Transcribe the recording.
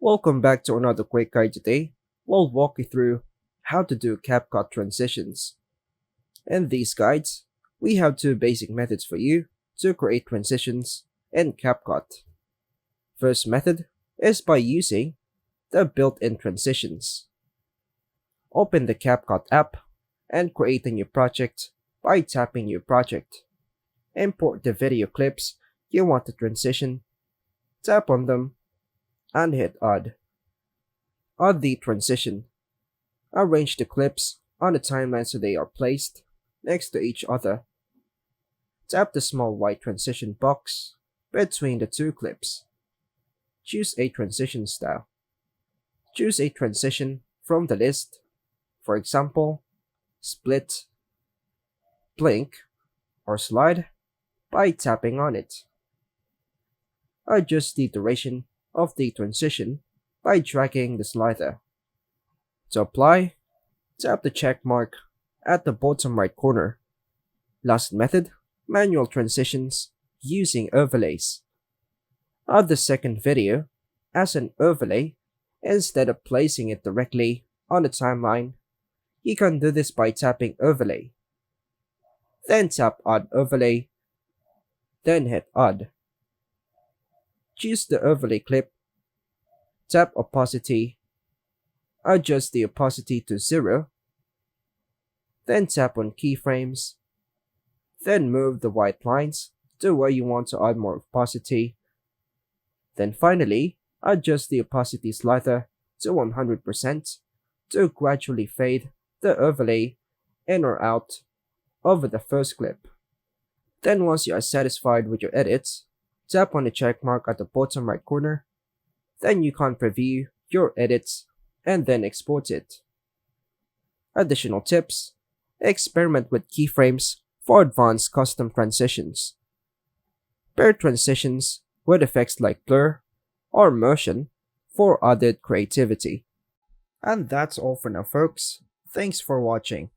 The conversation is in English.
Welcome back to another quick guide today. We'll walk you through how to do CapCut transitions. In these guides, we have two basic methods for you to create transitions in CapCut. First method is by using the built-in transitions. Open the CapCut app and create a new project by tapping New Project. Import the video clips you want to transition, tap on them, and hit Add. Add the transition. Arrange the clips on the timeline so they are placed next to each other. Tap the small white transition box between the two clips. Choose a transition style. Choose a transition from the list, for example, split, blink, or slide by tapping on it. Adjust the duration of the transition by dragging the slider. To apply, tap the check mark at the bottom right corner. Last method, manual transitions using overlays. Add the second video as an overlay instead of placing it directly on the timeline. You can do this by tapping Overlay. Then tap Add Overlay, then hit Add. Choose the overlay clip, tap Opacity, adjust the opacity to 0, then tap on Keyframes, then move the white lines to where you want to add more opacity, then finally adjust the opacity slider to 100% to gradually fade the overlay in or out over the first clip. Then once you are satisfied with your edits, tap on the check mark at the bottom right corner, then you can preview your edits and then export it. Additional tips: experiment with keyframes for advanced custom transitions. Pair transitions with effects like blur or motion for added creativity. And that's all for now, folks. Thanks for watching.